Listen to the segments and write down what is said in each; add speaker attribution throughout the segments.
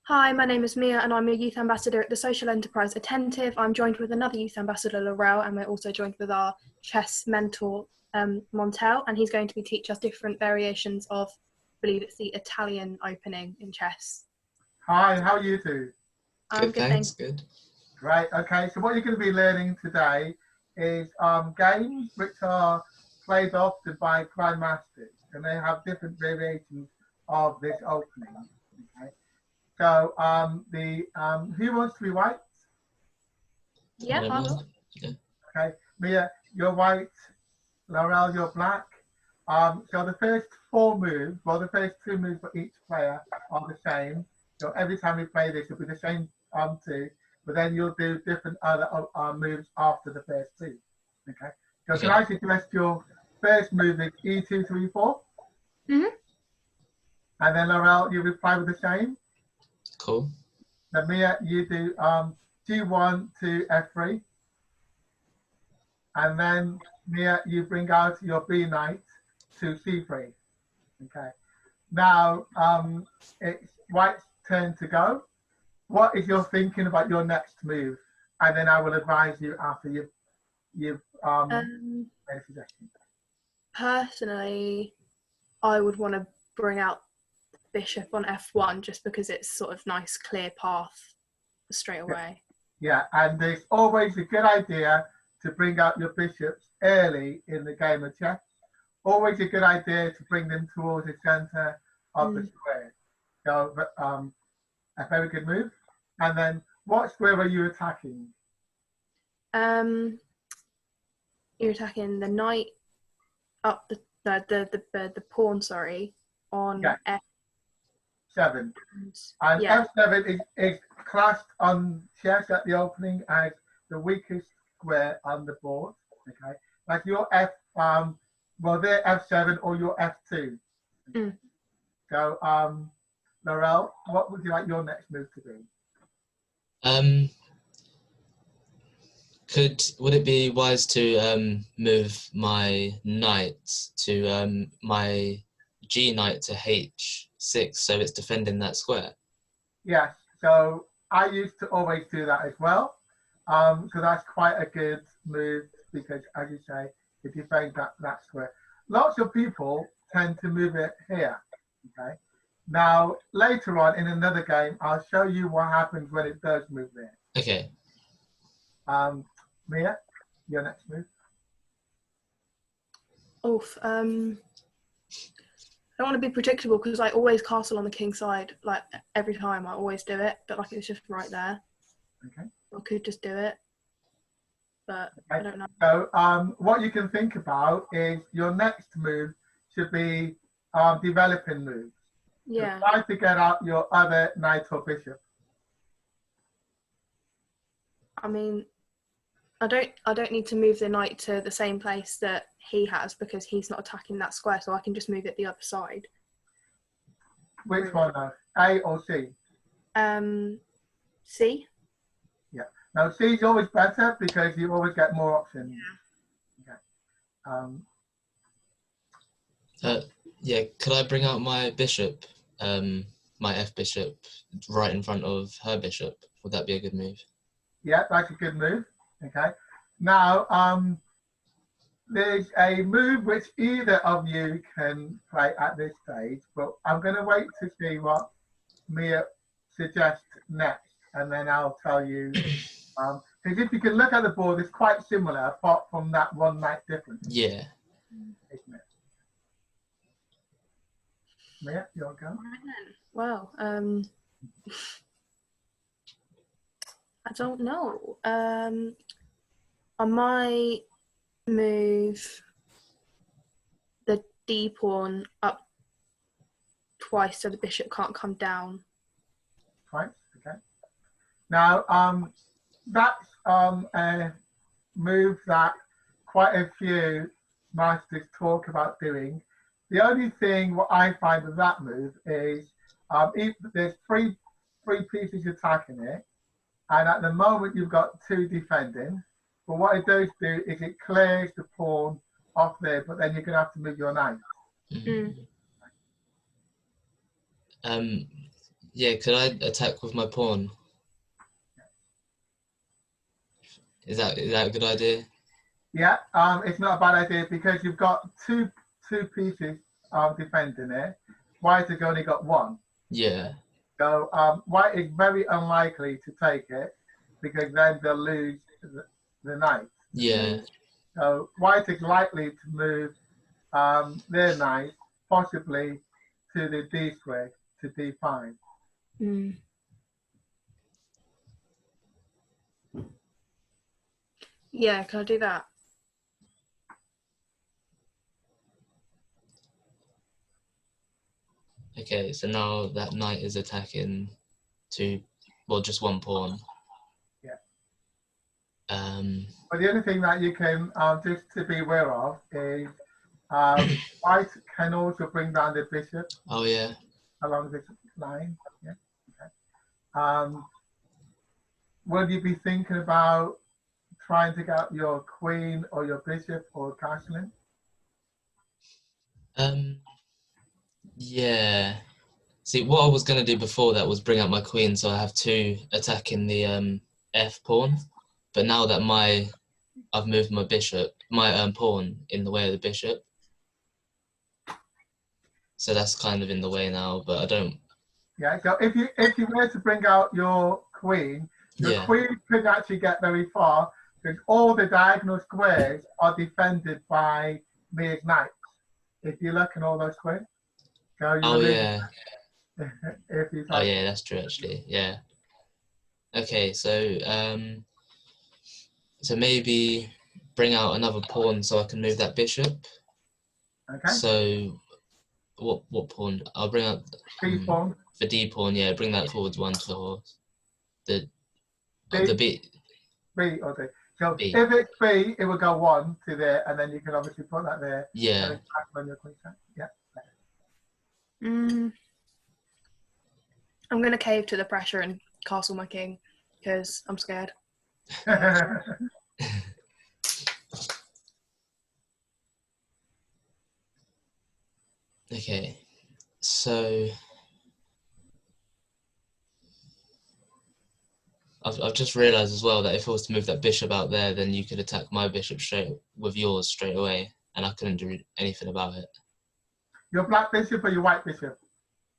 Speaker 1: Hi, my name is Mia and I'm a youth ambassador at the social enterprise Attentive. I'm joined with another youth ambassador, Laurel, and we're also joined with our chess mentor, Montel, and he's going to teach us different variations of, I believe it's the Italian opening in chess.
Speaker 2: Hi, how are you two?
Speaker 1: Good,
Speaker 3: thanks, good.
Speaker 2: Great, okay, so what you're going to be learning today is games which are played often by grandmasters, and they have different variations of this opening. Okay, so who wants to be white?
Speaker 1: Yeah,
Speaker 2: Okay, Mia, you're white. Laurel, you're black. So the first the first two moves for each player are the same. So every time we play this, it'll be the same two, but then you'll do different other moves after the first two. Okay. So can I suggest your first move is E234?
Speaker 1: Mm-hmm.
Speaker 2: And then Laurel, you reply with the same.
Speaker 3: Cool.
Speaker 2: Then Mia, you do G1 to F3. And then Mia, you bring out your B knight to C3. Okay. Now it's White's turn to go. What is your thinking about your next move? And then I will advise you after you've made a suggestion.
Speaker 1: Personally, I would want to bring out bishop on F1 just because it's sort of nice, clear path straight away.
Speaker 2: Yeah, and it's always a good idea to bring out your bishops early in the game of chess. Always a good idea to bring them towards the center of the square. So a very good move. And then what square are you attacking?
Speaker 1: You're attacking the knight up the pawn, sorry, on
Speaker 2: F7. And F7 is classed on chess at the opening as the weakest square on the board. Okay, like your they're F7 or your F2. So Laurel, what would you like your next move to be?
Speaker 3: Would it be wise to move my knight to my G knight to H6 so it's defending that square?
Speaker 2: Yes, so I used to always do that as well. So that's quite a good move because, as you say, it defends that square. Lots of people tend to move it here. Okay. Now later on in another game, I'll show you what happens when it does move there.
Speaker 3: Okay.
Speaker 2: Mia, your next move.
Speaker 1: I don't want to be predictable because I always castle on the king side. Like every time, I always do it, but like it's just right there.
Speaker 2: Okay.
Speaker 1: I could just do it, but I don't know.
Speaker 2: So what you can think about is your next move should be developing moves.
Speaker 1: Yeah.
Speaker 2: So try to get out your other knight or bishop.
Speaker 1: I mean, I don't need to move the knight to the same place that he has because he's not attacking that square, so I can just move it the other side.
Speaker 2: Which one though? A or C?
Speaker 1: C.
Speaker 2: Yeah. Now C is always better because you always get more options.
Speaker 3: Yeah. Okay. Could I bring out my bishop, my F bishop, right in front of her bishop? Would that be a good move?
Speaker 2: Yeah, that's a good move. Okay. Now, there's a move which either of you can play at this stage, but I'm going to wait to see what Mia suggests next, and then I'll tell you. Because if you can look at the board, it's quite similar, apart from that one knight difference.
Speaker 3: Yeah.
Speaker 2: Isn't it? Mia, your go.
Speaker 1: Well, I don't know. I might move the D pawn up twice so the bishop can't come down.
Speaker 2: Twice, okay. Now, that's a move that quite a few masters talk about doing. The only thing what I find with that move is there's three pieces attacking it, and at the moment you've got two defending. But what it does do is it clears the pawn off there, but then you're going to have to move your knight.
Speaker 3: Yeah, could I attack with my pawn? Is that a good idea?
Speaker 2: Yeah, it's not a bad idea because you've got two pieces defending it. White has only got one.
Speaker 3: Yeah.
Speaker 2: So White is very unlikely to take it because then they'll lose the knight.
Speaker 3: Yeah.
Speaker 2: So White is likely to move their knight possibly to the D square, to D5.
Speaker 1: Mm. Yeah, can I do that?
Speaker 3: Okay, so now that knight is attacking just one pawn.
Speaker 2: Yeah.
Speaker 3: But
Speaker 2: the only thing that you can just to be aware of is White can also bring down the bishop.
Speaker 3: Oh yeah.
Speaker 2: Along this line. Yeah. Okay. Will you be thinking about trying to get your queen or your bishop or castling?
Speaker 3: Yeah. See, what I was gonna do before that was bring out my queen, so I have two attacking the F pawn. But now that I've moved my bishop, my pawn in the way of the bishop, so that's kind of in the way now. But I don't.
Speaker 2: Yeah. So if you were to bring out your queen queen could actually get very far because all the diagonal squares are defended by the knights. If you look at all those squares. So
Speaker 3: Oh yeah.
Speaker 2: If you
Speaker 3: Oh yeah, that's true actually. Yeah. Okay, so maybe bring out another pawn so I can move that bishop.
Speaker 2: Okay.
Speaker 3: So what pawn? I'll bring out
Speaker 2: D pawn.
Speaker 3: The D pawn. Yeah, bring that forwards one to the horse. The B.
Speaker 2: B or D. So
Speaker 3: B.
Speaker 2: if it's B, it will go one to there, and then you can obviously put that there.
Speaker 3: Yeah.
Speaker 2: On your queen side. Yeah.
Speaker 1: I'm gonna cave to the pressure and castle my king because I'm scared.
Speaker 3: Okay, so I've just realised as well that if I was to move that bishop out there, then you could attack my bishop with yours straight away, and I couldn't do anything about it.
Speaker 2: Your black bishop or your white bishop?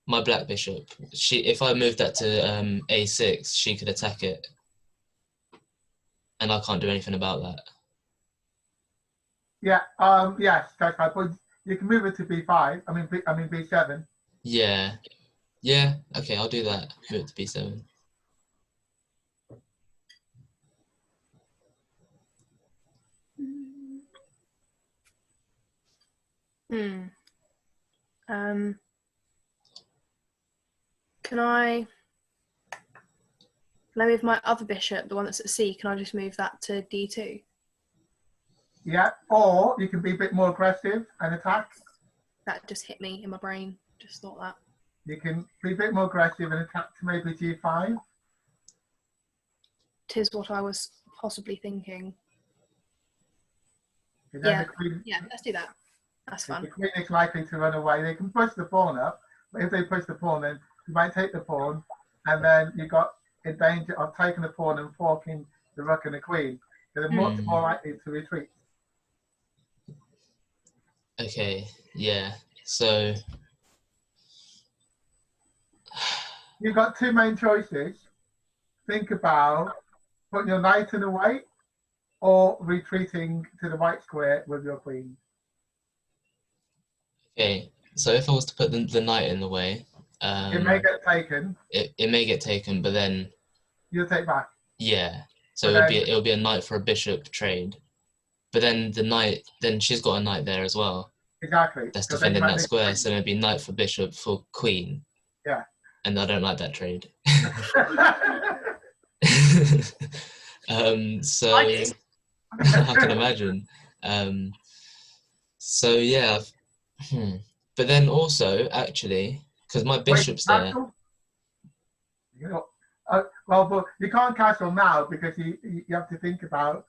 Speaker 3: My black bishop. If I moved that to A6, she could attack it, and I can't do anything about that.
Speaker 2: Yeah. Yes. That's right. But you can move it to B5. I mean B7.
Speaker 3: Yeah. Yeah. Okay, I'll do that. Move it to B7.
Speaker 1: Can I move my other bishop, the one that's at C, can I just move that to D2?
Speaker 2: Yeah, or you can be a bit more aggressive and attack.
Speaker 1: That just hit me in my brain. Just thought that.
Speaker 2: You can be a bit more aggressive and attack to maybe G5.
Speaker 1: 'Tis what I was possibly thinking.
Speaker 2: Yeah,
Speaker 1: let's do that. That's fun.
Speaker 2: The queen is likely to run away. They can push the pawn up, but if they push the pawn, then you might take the pawn, and then you got in danger of taking the pawn and forking the rook and the queen. So they're much more likely to retreat.
Speaker 3: Okay, yeah. So
Speaker 2: you've got two main choices. Think about putting your knight in the way or retreating to the white square with your queen.
Speaker 3: Okay, so if I was to put the knight in the way,
Speaker 2: it may get taken.
Speaker 3: It may get taken, but then
Speaker 2: you'll take back.
Speaker 3: Yeah, so it'll be a knight for a bishop trade, but then the knight, then she's got a knight there as well.
Speaker 2: Exactly.
Speaker 3: That's defending that square, so it'll be knight for bishop for queen.
Speaker 2: Yeah.
Speaker 3: And I don't like that trade. So I can imagine. So yeah. But then also, actually, because my bishop's there.
Speaker 2: Well, but you can't castle now because you have to think about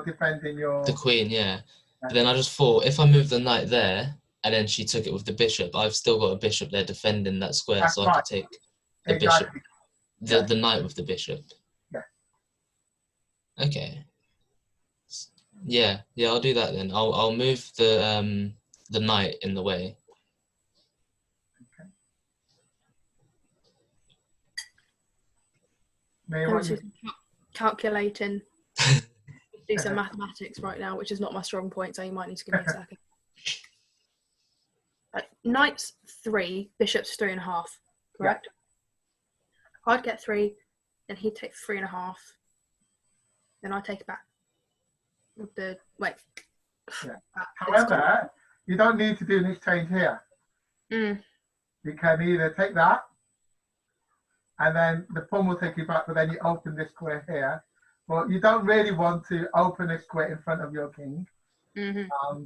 Speaker 2: defending your...
Speaker 3: The queen, yeah. But then I just thought, if I move the knight there, and then she took it with the bishop, I've still got a bishop there defending that square,
Speaker 2: That's
Speaker 3: so I
Speaker 2: right.
Speaker 3: could take the bishop,
Speaker 2: Exactly.
Speaker 3: the knight with the bishop.
Speaker 2: Yeah.
Speaker 3: Okay. Yeah, I'll do that then. I'll move the knight in the way.
Speaker 2: Okay. Mary,
Speaker 1: I'm
Speaker 2: what
Speaker 1: just
Speaker 2: you,
Speaker 1: calculating, do some mathematics right now, which is not my strong point, so you might need to give me a second. Knight's 3, bishop's 3.5, correct? Yeah. I'd get 3, then he'd take 3.5, then I take it back. With the wait.
Speaker 2: Yeah. However, you don't need to do an exchange here.
Speaker 1: Mm.
Speaker 2: You can either take that, and then the pawn will take you back, but then you open this square here. Well, you don't really want to open a square in front of your king.
Speaker 1: Mm-hmm.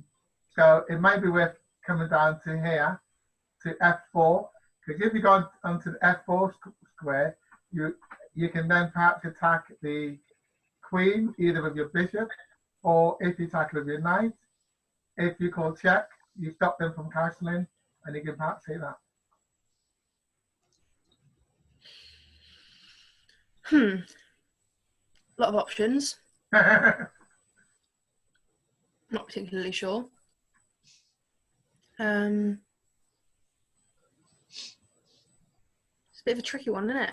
Speaker 2: So it might be worth coming down to here, to f4, because if you go onto the f4 square, you can then perhaps attack the queen, either with your bishop, or if you attack with your knight. If you call check, you stop them from castling, and you can perhaps say that.
Speaker 1: A lot of options. Not particularly sure. It's a bit of a tricky one, isn't it?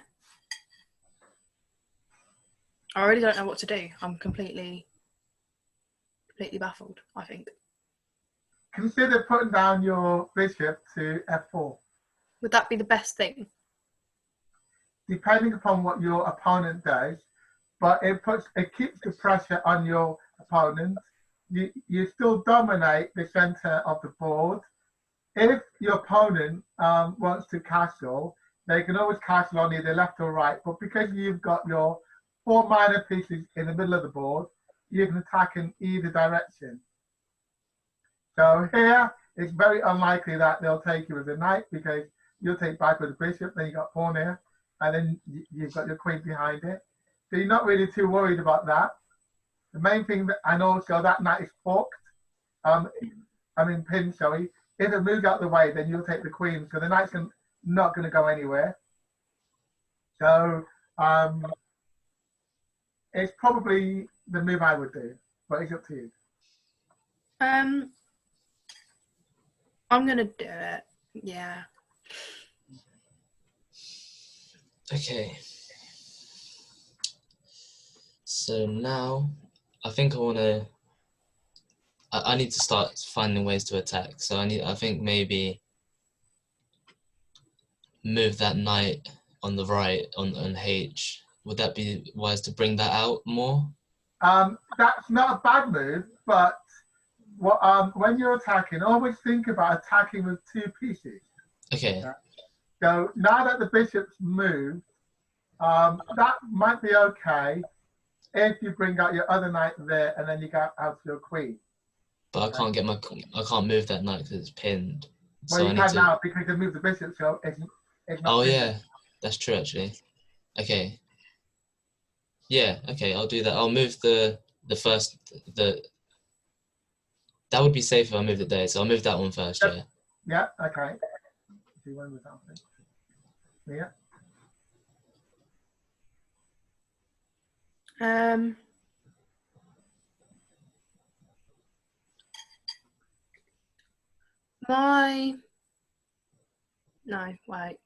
Speaker 1: I really don't know what to do. I'm completely baffled, I think.
Speaker 2: Consider putting down your bishop to f4.
Speaker 1: Would that be the best thing?
Speaker 2: Depending upon what your opponent does, but it keeps the pressure on your opponent. You still dominate the center of the board. If your opponent wants to castle, they can always castle on either left or right, but because you've got your 4 minor pieces in the middle of the board, you can attack in either direction. So here, it's very unlikely that they'll take you with a knight, because you'll take back with the bishop, then you got pawn here, and then you've got your queen behind it. So you're not really too worried about that. The main thing, and also that knight is forked, pinned, sorry. If it moves out the way, then you'll take the queen, so the knight's not going to go anywhere. So it's probably the move I would do, but it's up to you.
Speaker 1: I'm going to do it, yeah.
Speaker 3: Okay. So now, I think I need to start finding ways to attack. So I think maybe move that knight on the right on H. Would that be wise to bring that out more?
Speaker 2: That's not a bad move, but when you're attacking, always think about attacking with 2 pieces.
Speaker 3: Okay.
Speaker 2: So now that the bishop's moved, that might be okay if you bring out your other knight there and then you get out your queen.
Speaker 3: But I can't move that knight because it's pinned.
Speaker 2: Well,
Speaker 3: so
Speaker 2: you can now because you moved the bishop, so it's not.
Speaker 3: Oh yeah, that's true actually. Okay. Yeah. Okay, I'll do that. I'll move the first. That would be safe if I moved it there. So I'll move that one first.
Speaker 2: Yep.
Speaker 3: Yeah.
Speaker 2: Yeah. Okay. Do one with something. Yeah.
Speaker 1: No, wait.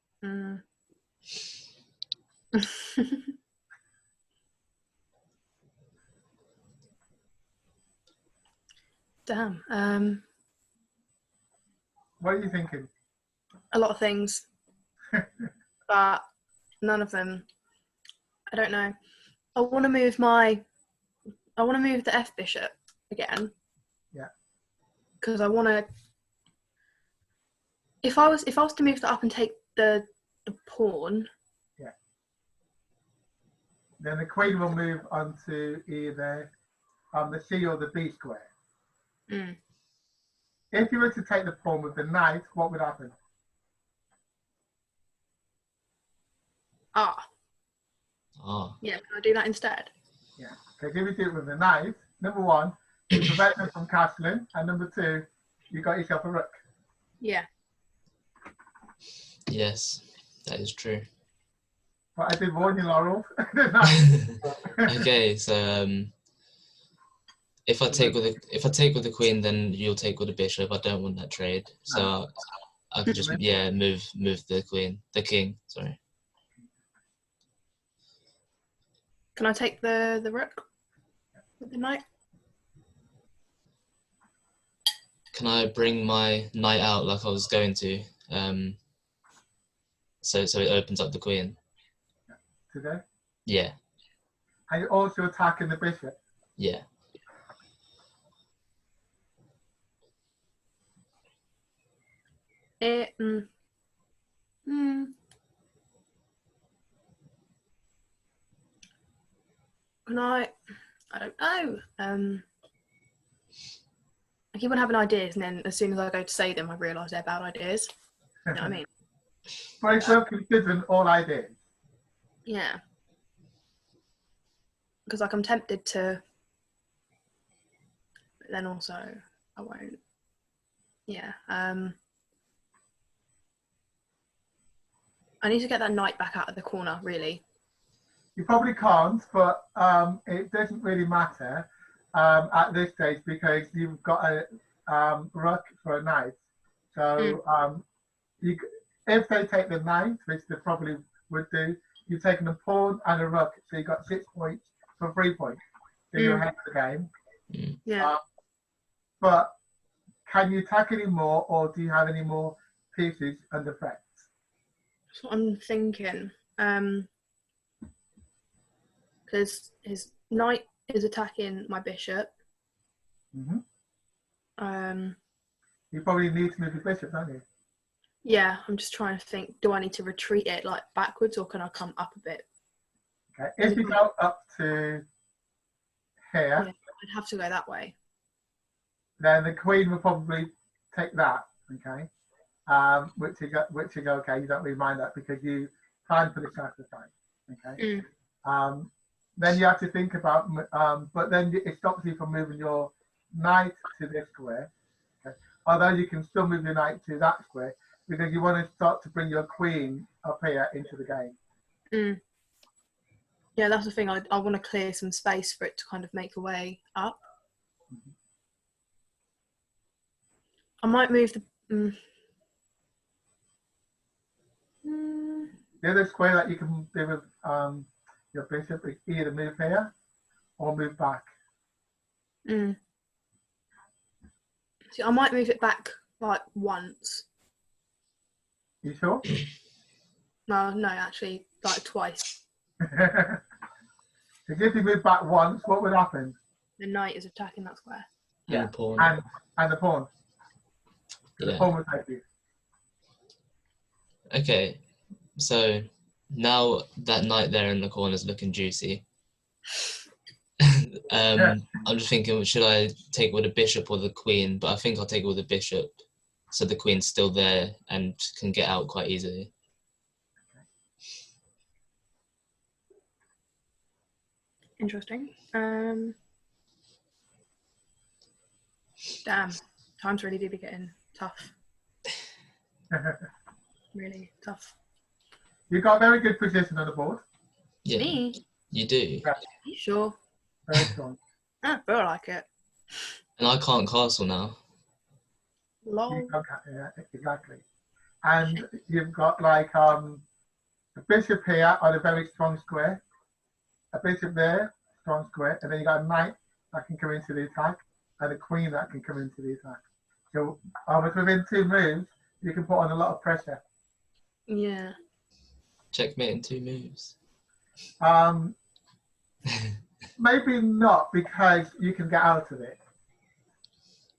Speaker 1: Damn.
Speaker 2: What are you thinking?
Speaker 1: A lot of things, but none of them. I don't know. I want to move the F bishop again.
Speaker 2: Yeah.
Speaker 1: Because I want to. If I was to move that up and take the pawn.
Speaker 2: Yeah. Then the queen will move onto either the C or the B square.
Speaker 1: Mm.
Speaker 2: If you were to take the pawn with the knight, what would happen?
Speaker 1: Yeah, can I do that instead?
Speaker 2: Yeah, because if you do it with the knight, number 1, you prevent them from castling, and number 2, you got yourself a rook.
Speaker 1: Yeah.
Speaker 3: Yes, that is true.
Speaker 2: But I did warn you, Laurel. didn't I?
Speaker 3: Okay, so if I take with the queen, then you'll take with the bishop. I don't want that trade, so I could just move the king. Sorry.
Speaker 1: Can I take the rook with the knight?
Speaker 3: Can I bring my knight out like I was going to? So it opens up the queen.
Speaker 2: Today.
Speaker 3: Yeah,
Speaker 2: And you're also attacking the bishop.
Speaker 3: yeah.
Speaker 1: Can I don't know. I keep on having ideas, and then as soon as I go to say them, I realise they're bad ideas. You know what I mean?
Speaker 2: But it's well considering all I did.
Speaker 1: Yeah. Because like I'm tempted to, but then also I won't. Yeah. I need to get that knight back out of the corner, really.
Speaker 2: You probably can't, but it doesn't really matter at this stage because you've got a rook for a knight. So if they take the knight, which they probably would do, you've taken a pawn and a rook, so you've got 6 points for 3 points. So you're ahead of the game.
Speaker 1: Yeah.
Speaker 2: But can you attack any more, or do you have any more pieces under threat?
Speaker 1: That's what I'm thinking. Because his knight is attacking my bishop.
Speaker 2: Mm-hmm. You probably need to move your bishop, don't you?
Speaker 1: Yeah, I'm just trying to think. Do I need to retreat it like backwards, or can I come up a bit?
Speaker 2: Okay. If you go up to here,
Speaker 1: I'd have to go that way.
Speaker 2: then the queen will probably take that. Okay. Which is okay. You don't really mind that because you plan for the sacrifice. Okay. Then you have to think about, but then it stops you from moving your knight to this square. Okay. Although you can still move your knight to that square because you want to start to bring your queen up here into the game.
Speaker 1: Yeah, that's the thing. I want to clear some space for it to kind of make a way up. I might move the.
Speaker 2: The other square that you can do with your bishop is either move here or move back.
Speaker 1: See, I might move it back like once.
Speaker 2: You sure?
Speaker 1: No, actually, like twice.
Speaker 2: Because if you move back once, what would happen?
Speaker 1: The knight is attacking that square.
Speaker 3: And the pawn.
Speaker 2: And the pawn.
Speaker 3: Yeah.
Speaker 2: The pawn would take you.
Speaker 3: Okay, so now that knight there in the corner is looking juicy. I'm just thinking, should I take with the bishop or the queen? But I think I'll take it with the bishop, so the queen's still there and can get out quite easily.
Speaker 1: Interesting. Damn, times really do be getting tough. Really tough.
Speaker 2: You've got a very good position on the board.
Speaker 3: Yeah,
Speaker 1: Me?
Speaker 3: you do.
Speaker 1: Are you sure?
Speaker 2: Very strong.
Speaker 1: I feel like it.
Speaker 3: And I can't castle now.
Speaker 1: Lol.
Speaker 2: Yeah, exactly. And you've got like a bishop here on a very strong square, a bishop there, strong square, and then you got a knight that can come into the attack, and a queen that can come into the attack. So almost within 2 moves, you can put on a lot of pressure.
Speaker 1: Yeah.
Speaker 3: Checkmate in 2 moves.
Speaker 2: Maybe not, because you can get out of it.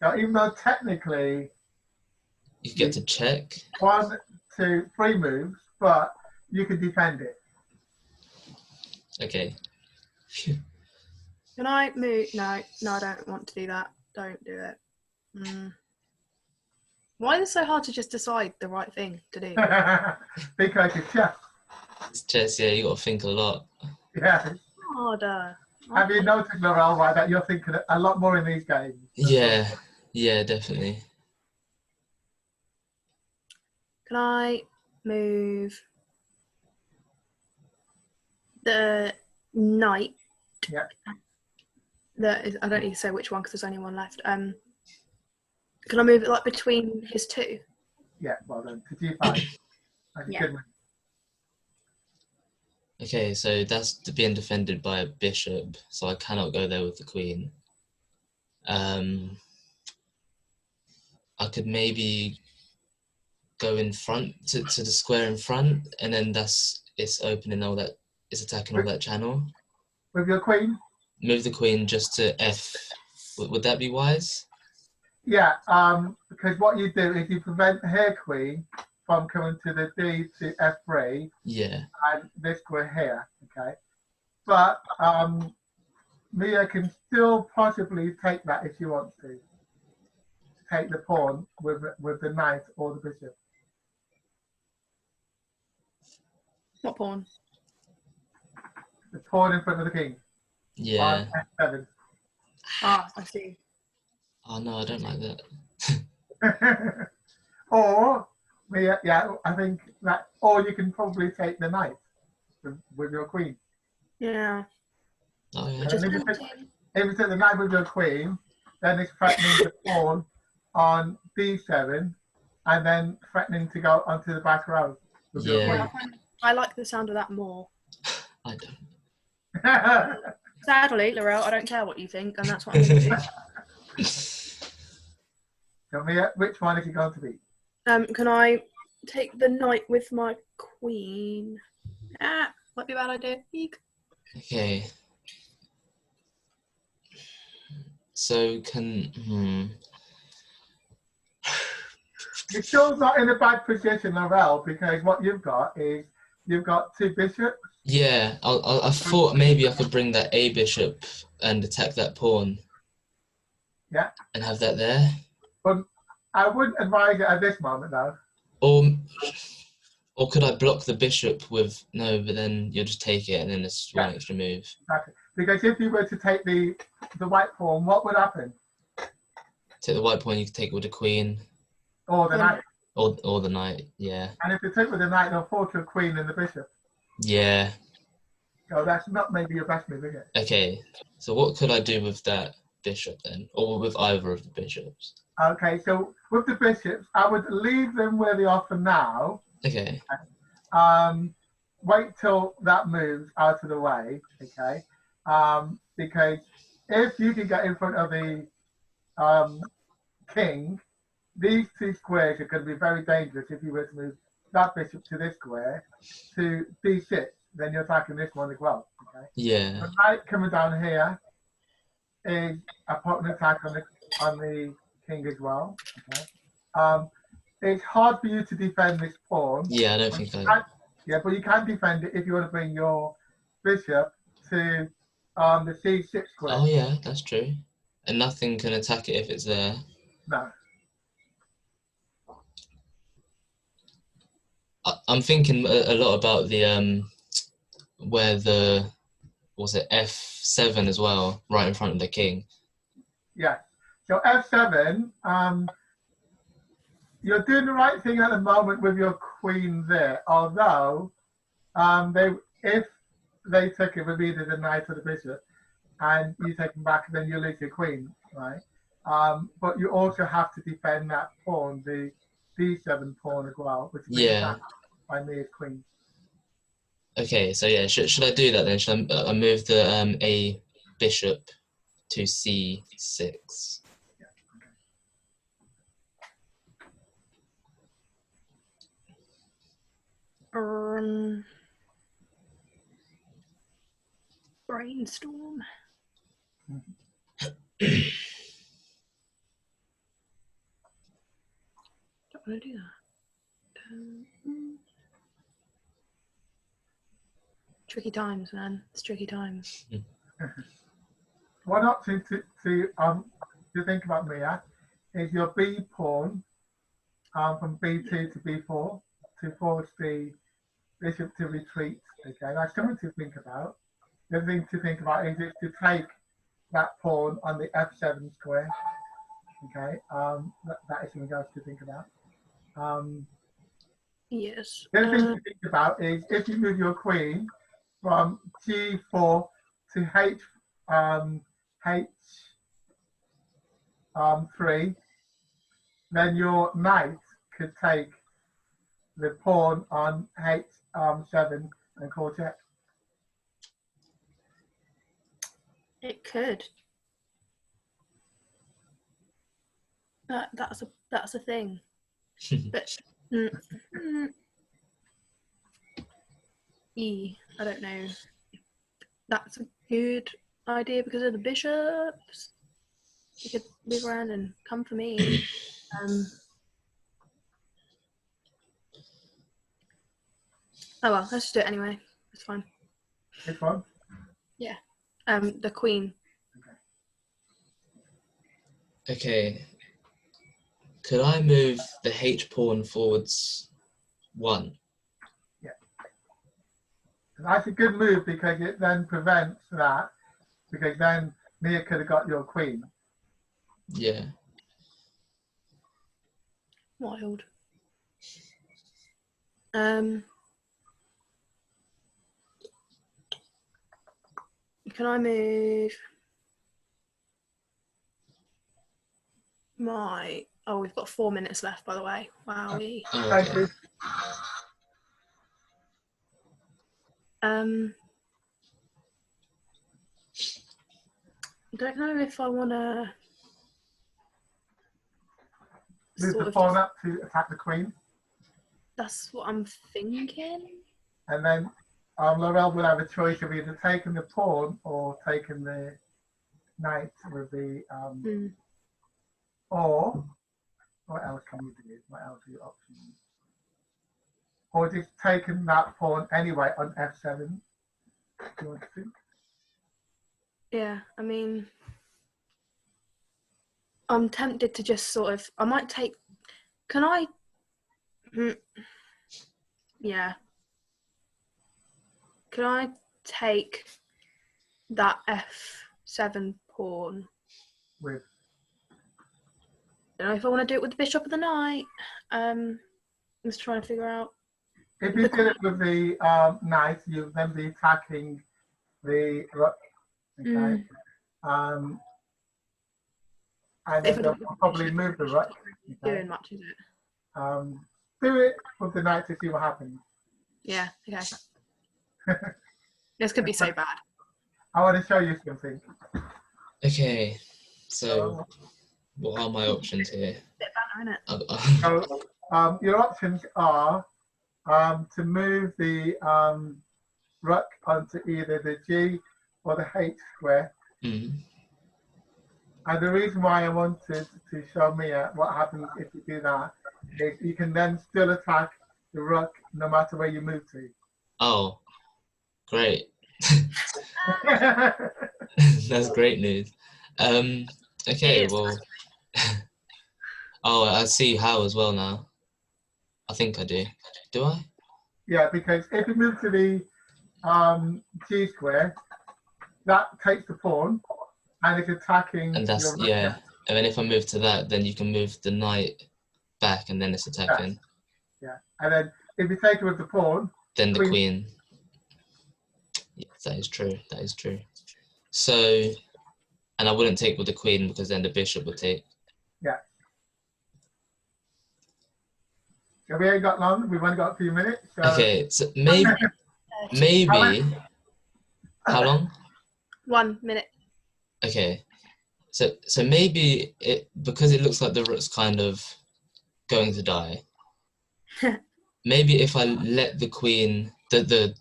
Speaker 2: So even though technically
Speaker 3: You get to check.
Speaker 2: 1, 2, 3 moves, but you can defend it.
Speaker 3: Okay.
Speaker 1: Can I move? No, I don't want to do that. Don't do it. Why is it so hard to just decide the right thing to do?
Speaker 2: Because it's chess.
Speaker 3: It's chess, yeah, you got to think a lot.
Speaker 2: Yeah.
Speaker 1: Harder.
Speaker 2: Have you noticed, Laurel, right, that you're thinking a lot more in these games?
Speaker 3: Yeah, definitely.
Speaker 1: Can I move the knight?
Speaker 2: Yeah.
Speaker 1: I don't need to say which one because there's only one left. Can I move it like between his two?
Speaker 2: Yeah, well done. To G5. That's a
Speaker 1: Yeah.
Speaker 2: good one.
Speaker 3: Okay, so that's being defended by a bishop, so I cannot go there with the queen. I could maybe go in front to the square in front, and then it's opening all that, it's attacking all that channel.
Speaker 2: With your queen?
Speaker 3: Move the queen just to F. Would that be wise?
Speaker 2: Yeah, because what you do is you prevent her queen from coming to the D to F3
Speaker 3: Yeah.
Speaker 2: and this square here, okay? But Mia can still possibly take that if she wants to. Take the pawn with the knight or the bishop.
Speaker 1: What pawn?
Speaker 2: The pawn in front of the king.
Speaker 3: Yeah.
Speaker 2: On F7.
Speaker 1: Ah, I see.
Speaker 3: Oh no, I don't like that.
Speaker 2: Or Mia, yeah, I think that, or you can probably take the knight with your queen.
Speaker 1: Yeah.
Speaker 3: Oh yeah.
Speaker 1: Which is
Speaker 2: And if
Speaker 1: tempting.
Speaker 2: you take the knight with your queen, then it's threatening the pawn on D7 and then threatening to go onto the back row with your
Speaker 3: Yeah.
Speaker 1: I like the sound of that more.
Speaker 3: I don't.
Speaker 2: queen.
Speaker 1: Sadly, Laurel, I don't care what you think, and that's what I'm going to do.
Speaker 2: So Mia, which one is it going to be?
Speaker 1: Can I take the knight with my queen? Ah, might be a bad idea. Eek.
Speaker 3: Okay. So
Speaker 2: You're still not in a bad position, Laurel, because what you've got is you've got two bishops.
Speaker 3: yeah, I thought maybe I could bring that A bishop and attack that pawn.
Speaker 2: Yeah.
Speaker 3: And have that there.
Speaker 2: But I wouldn't advise it at this moment, though.
Speaker 3: Or could I block the bishop with no? But then you'll just take it, and then it's one extra move.
Speaker 2: Exactly. Because if you were to take the white pawn, what would happen?
Speaker 3: Take the white pawn, you could take it with the queen.
Speaker 2: Or the knight.
Speaker 3: Or the knight, yeah.
Speaker 2: And if you take with the knight, they'll fall to a queen and the bishop.
Speaker 3: Yeah.
Speaker 2: So that's not maybe your best move, is it?
Speaker 3: Okay. So what could I do with that bishop then, or with either of the bishops?
Speaker 2: Okay, so with the bishops, I would leave them where they are for now.
Speaker 3: Okay.
Speaker 2: Wait till that moves out of the way, okay? Because if you can get in front of the king, these two squares are going to be very dangerous if you were to move that bishop to this square to D6, then you're attacking this one as well, okay?
Speaker 3: Yeah.
Speaker 2: The knight coming down here is a potent attack on the king as well, okay? It's hard for you to defend this pawn.
Speaker 3: Yeah, I don't think I.
Speaker 2: Yeah, but you can defend it if you want to bring your bishop to the C6 square.
Speaker 3: Oh yeah, that's true. And nothing can attack it if it's there.
Speaker 2: No.
Speaker 3: I'm thinking a lot about the where the was it F7 as well, right in front of the king.
Speaker 2: Yeah. So F7, you're doing the right thing at the moment with your queen there. Although, if they took it with either the knight or the bishop, and you take them back, then you lose your queen, right? But you also have to defend that pawn, the D7 pawn as well, which is attacked by Mia's queen.
Speaker 3: Okay, so yeah, should I do that then? Should I move the A bishop to C6?
Speaker 2: Yeah,
Speaker 1: okay. Brainstorm. Don't want to do that. Tricky times, man. It's tricky times.
Speaker 2: One option to think about, Mia, is your B pawn from B2 to B4 to force the bishop to retreat. Okay, that's something to think about. The other thing to think about is to take that pawn on the F7 square. Okay, that is something else to think about.
Speaker 1: Yes.
Speaker 2: The other thing to think about is if you move your queen from G4 to H3, then your knight could take the pawn on H7 and call check.
Speaker 1: It could. That's a thing. But I don't know. That's a good idea because of the bishops. You could move around and come for me. Oh well, let's just do it anyway. It's fine.
Speaker 2: Which one?
Speaker 1: Yeah. The queen.
Speaker 3: Okay. Could I move the H pawn forwards 1?
Speaker 2: Yeah. That's a good move because it then prevents that, because then Mia could have got your queen.
Speaker 3: Yeah.
Speaker 1: Wild. Can I move my... Oh, we've got 4 minutes left, by the way. Wowie.
Speaker 3: Oh,
Speaker 2: Thank
Speaker 3: okay.
Speaker 2: you.
Speaker 1: I don't know if I want to
Speaker 2: Move
Speaker 1: sort
Speaker 2: the
Speaker 1: of...
Speaker 2: pawn up to attack the queen.
Speaker 1: That's what I'm thinking.
Speaker 2: And then Laurel will have a choice of either taking the pawn or taking the knight with the or what else can you do? What else are your options? Or just taking that pawn anyway on F7. Do you want to?
Speaker 1: Yeah, I mean, I'm tempted to just sort of... I might take... Can I... Yeah. Can I take that F7 pawn?
Speaker 2: With
Speaker 1: I don't know if I want to do it with the bishop of the knight. Let's try and figure out.
Speaker 2: if you did it with the knight, you'll then be attacking the rook. Okay. And then they'll probably move the rook. Okay.
Speaker 1: Doing much, is it?
Speaker 2: Do it with the knight to see what happens.
Speaker 1: Yeah. Okay. This could be so bad.
Speaker 2: I want to show you something.
Speaker 3: Okay. So, what are my options here?
Speaker 1: Bit banter, innit?
Speaker 2: So, your options are to move the rook onto either the G or the H square.
Speaker 3: Mm.
Speaker 2: And the reason why I wanted to show Mia what happens if you do that is you can then still attack the rook no matter where you move to.
Speaker 3: Oh, great. That's great news. Okay, well. Oh, I see how as well now. I think I do. Do I?
Speaker 2: Yeah, because if you move to the G square, that takes the pawn and it's attacking.
Speaker 3: And that's,
Speaker 2: your
Speaker 3: yeah. And then if I move to that, then you can move the knight back and then it's attacking.
Speaker 2: Yeah. And then if you take it with the pawn,
Speaker 3: Then the queen. Yes, that is true. That is true. So, and I wouldn't take with the queen because then the bishop would take.
Speaker 2: Yeah. So we ain't got long. We've only got a few minutes. So.
Speaker 3: Okay, so maybe. How long?
Speaker 1: 1 minute.
Speaker 3: Okay, so maybe because it looks like the rook's kind of going to die. Maybe if I let the queen, the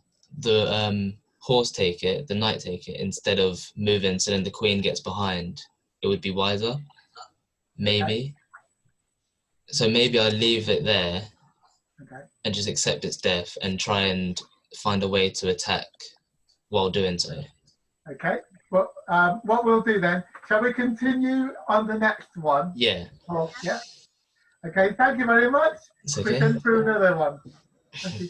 Speaker 3: horse take it, the knight take it instead of moving, so then the queen gets behind, it would be wiser. Maybe. Okay. So maybe I leave it there.
Speaker 2: Okay.
Speaker 3: And just accept its death and try and find a way to attack while doing so. Okay.
Speaker 2: Well, what we'll do then, shall we continue on the next one?
Speaker 3: Yeah.
Speaker 2: Oh, yeah. Okay, thank you very much.
Speaker 3: It's okay.
Speaker 2: We can do another one. Thank you.